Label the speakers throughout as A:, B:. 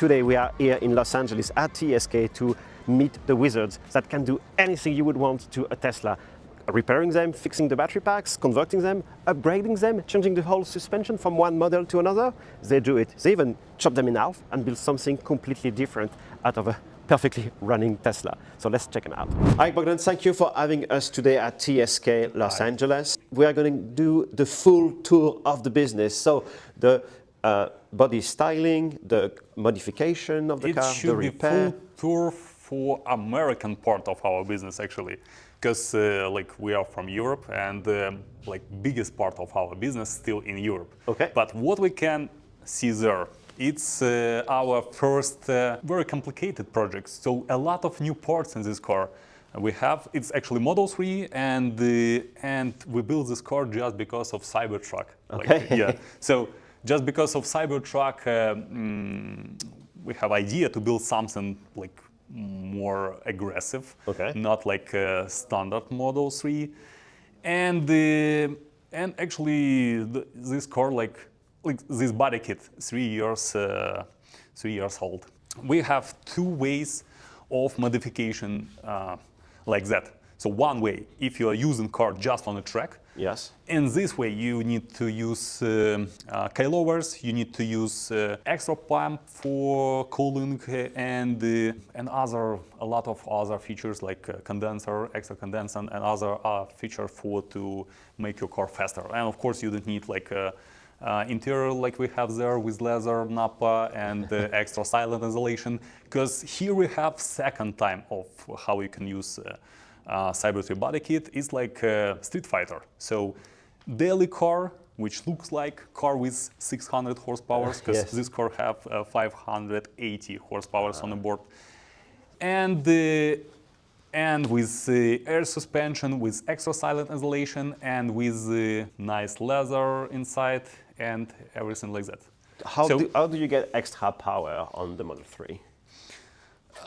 A: today we are here in Los Angeles at TSK to meet the wizards that can do anything you would want to a Tesla. Repairing them, fixing the battery packs, converting them, upgrading them, changing the whole suspension from one model to another. They do it. They even chop them in half and build something completely different out of a perfectly running Tesla. So let's check them out. Hi Bogdan, thank you for having us today at TSK Los Angeles. We are going to do the full tour of the business. So the body styling, the modification of the car, the repair.
B: It should be full tour for American part of our business actually, because like we are from Europe and like biggest part of our business still in Europe.
A: Okay.
B: But what we can see there, it's our first very complicated project. So a lot of new parts in this car. We have, it's actually Model 3 and we built this car just because of Cybertruck.
A: Okay.
B: Like, yeah. So just because of Cybertruck, we have idea to build something like more aggressive,
A: okay,
B: not like a standard Model 3. And actually this car like this body kit, 3 years old. We have two ways of modification like that. So one way, if you are using car just on a track,
A: yes.
B: In this way, you need to use coilovers, you need to use extra pump for cooling and a lot of other features like condenser, extra condenser, and other feature for to make your car faster. And of course, you don't need like interior like we have there with leather, nappa, and extra silent insulation. Because here we have second time of how you can use Cyber body kit. Is like Street Fighter. So daily car, which looks like car with 600 horsepower, because
A: yes,
B: this car have 580 horsepower on the board, and with air suspension, with extra silent insulation, and with nice leather inside, and everything like that.
A: How do you get extra power on the Model 3?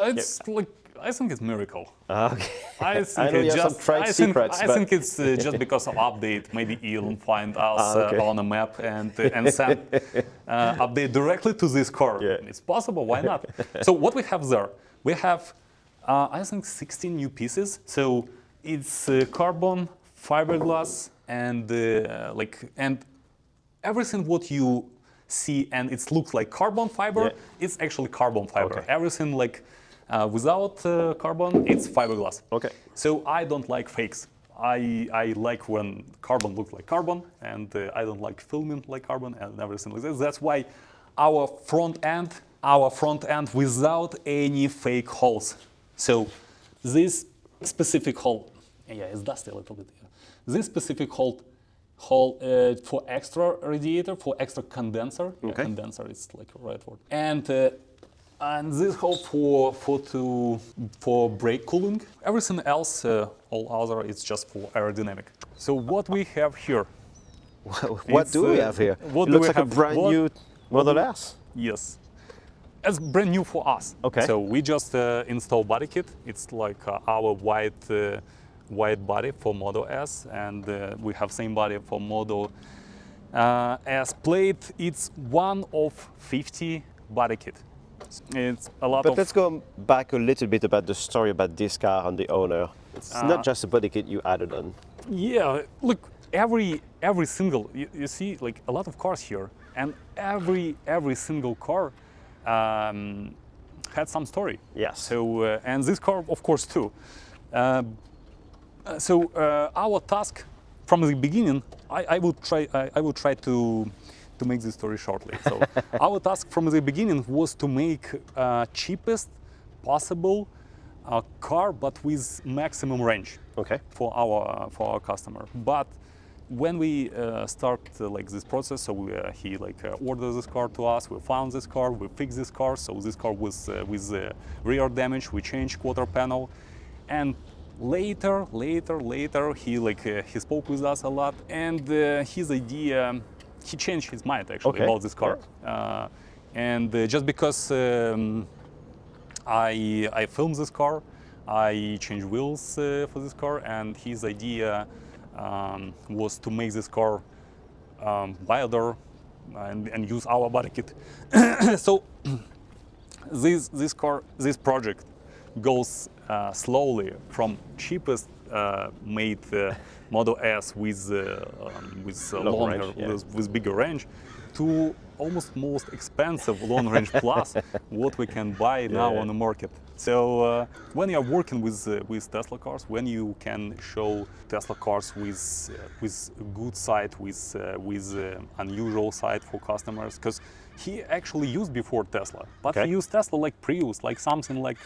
B: It's like, I think it's miracle.
A: Okay.
B: I think
A: I
B: think it's just because of update. Maybe Elon find us
A: okay,
B: on a map and send update directly to this car.
A: Yeah.
B: It's possible. Why not? So what we have there? We have I think 16 new pieces. So it's carbon, fiberglass, and and everything what you see and it looks like carbon fiber.
A: Yeah.
B: It's actually carbon fiber.
A: Okay.
B: Everything like. Without carbon, it's fiberglass.
A: Okay.
B: So I don't like fakes. I like when carbon looks like carbon, and I don't like filming like carbon and everything like that. That's why our front end without any fake holes. So this specific hole, yeah, it's dusty a little bit. Yeah. This specific hole for extra radiator, for extra condenser.
A: Okay.
B: Yeah, condenser is like a right word. And this hole for brake cooling. Everything else, all other, it's just for aerodynamic. So what we have here?
A: What do we have here? It looks like a brand new Model S.
B: Yes, it's brand new for us.
A: Okay.
B: So we just installed body kit. It's like our white body for Model S, and we have same body for Model S plate. It's one of 50 body kit. It's a lot
A: But let's go back a little bit about the story about this car and the owner. It's not just a body kit you added on.
B: Yeah, look, every single, you see like a lot of cars here, and every single car had some story.
A: Yes.
B: So and this car, of course, too. Our task from the beginning, I will try to make this story shortly. So our task from the beginning was to make cheapest possible car, but with maximum range.
A: Okay.
B: For our customer. But when we start like this process, so he ordered this car to us. We found this car. We fixed this car. So this car was with rear damage. We changed quarter panel, and later he spoke with us a lot, and his idea. He changed his mind actually about this car, and just because I filmed this car, I changed wheels for this car, and his idea was to make this car wilder and use our body kit. So this project goes slowly from cheapest made Model S with longer,
A: range, yeah.
B: with bigger range, to almost most expensive long range plus what we can buy now
A: Yeah.
B: on the market. So when you are working with Tesla cars, when you can show Tesla cars with good side, with unusual side for customers, because he actually used before Tesla, but
A: Okay.
B: he used Tesla like Prius, like something like.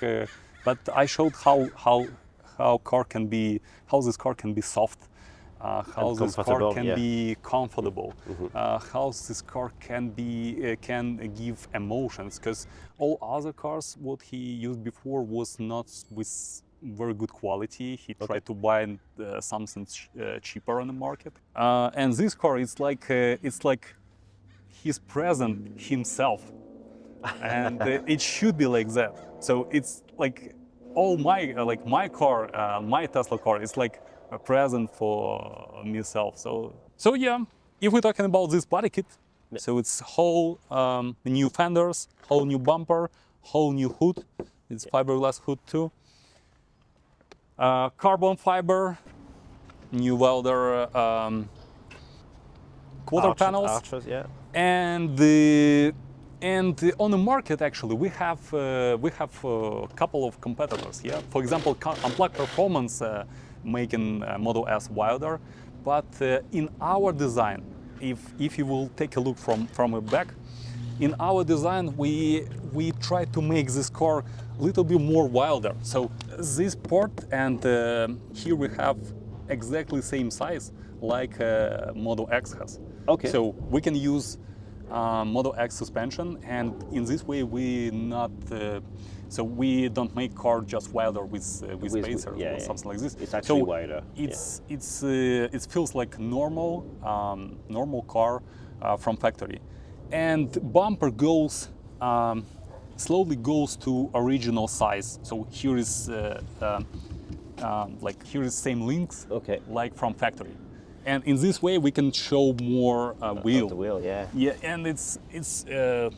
B: But I showed how this car can be soft, how this car
A: comfortable,
B: can
A: yeah.
B: be comfortable, how this car can give emotions. Because all other cars what he used before was not with very good quality. He tried to buy something cheaper on the market. And this car, it's like he's present himself, and it should be like that. So it's like all my car, my Tesla car, is like a present for myself. So yeah, if we're talking about this body kit, so it's whole new fenders, whole new bumper, whole new hood. It's fiberglass hood too. Carbon fiber, new welder quarter panels.
A: Arches, yeah.
B: And on the market, actually, we have a couple of competitors. Yeah, for example, Unplugged Performance making Model S wilder, but in our design, if you will take a look from a back, in our design we try to make this car a little bit more wilder. So this port and here we have exactly same size like Model X has.
A: Okay.
B: So we can use Model X suspension, and in this way so we don't make car just wilder with spacer or something like this.
A: It's actually
B: so
A: wider.
B: It feels like normal car from factory, and bumper goes slowly goes to original size. So here is here is same links like from factory. And in this way, we can show more wheel.
A: The wheel, yeah.
B: Yeah, and it's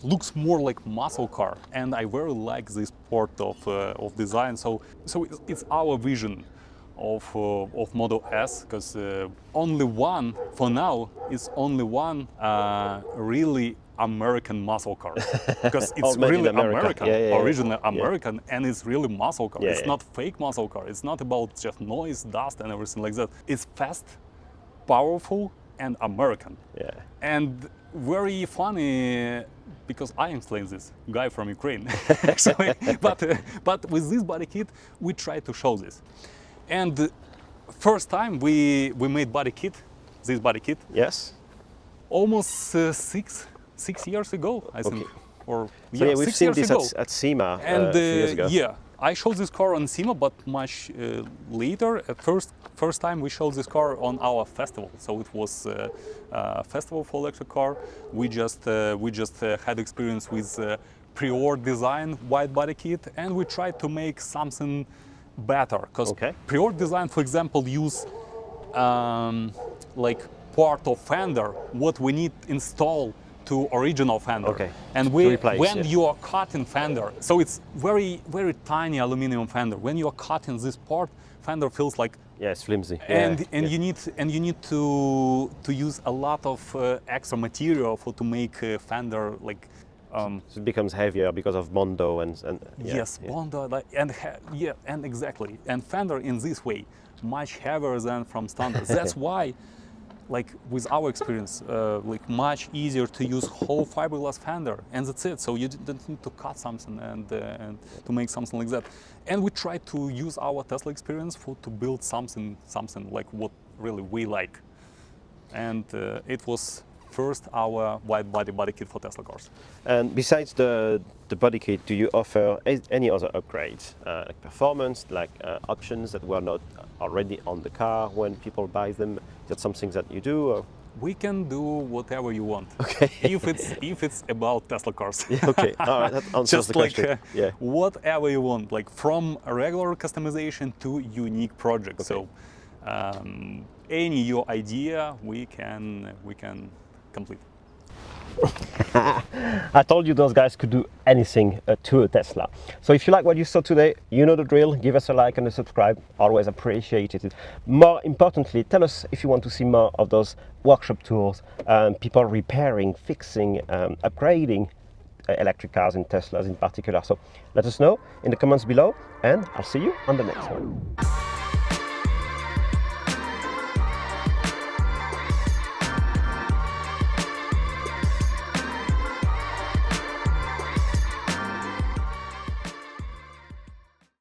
B: looks more like muscle car, and I very like this part of design. So it's our vision of Model S, because only one for now is only one really American muscle car, because it's really American, original American, and it's really muscle car. It's not fake muscle car. It's not about just noise, dust, and everything like that. It's fast, powerful, and American.
A: Yeah.
B: And very funny, because I am still this guy from Ukraine, actually. But with this body kit, we try to show this. And first time we made this body kit.
A: Yes.
B: Almost 6 years ago, I think. Or
A: so yeah, we've seen this at SEMA
B: and,
A: a few years ago.
B: Yeah, I showed this car on SEMA, but much later. At first time we showed this car on our festival. So it was a festival for electric car. We just had experience with Prior design wide body kit, and we tried to make something better. Because Prior design, for example, use like part of fender what we need install to original fender. And when you are cutting fender, so it's very tiny aluminum fender. When you are cutting this part, fender feels like
A: it's flimsy.
B: And you need to use a lot of extra material to make fender like.
A: So it becomes heavier because of Bondo and
B: Bondo and exactly, and fender in this way much heavier than from standard. That's why, like with our experience, like much easier to use whole fiberglass fender, and that's it. So you don't need to cut something and to make something like that. And we try to use our Tesla experience to build something like what really we like. And it was first our wide body kit for Tesla cars.
A: And besides the body kit, do you offer any other upgrades, like performance, like options that were not already on the car when people buy them? Is that something that you do? Or?
B: We can do whatever you want.
A: Okay.
B: if it's about Tesla cars.
A: Okay. All right. That answers the question.
B: Whatever you want, like from a regular customization to unique projects. So any your idea we can complete.
A: I told you those guys could do anything to a Tesla. So if you like what you saw today, you know the drill. Give us a like and a subscribe. Always appreciated it. More importantly, tell us if you want to see more of those workshop tours, people repairing, fixing, upgrading electric cars and Teslas in particular. So let us know in the comments below, and I'll see you on the next one.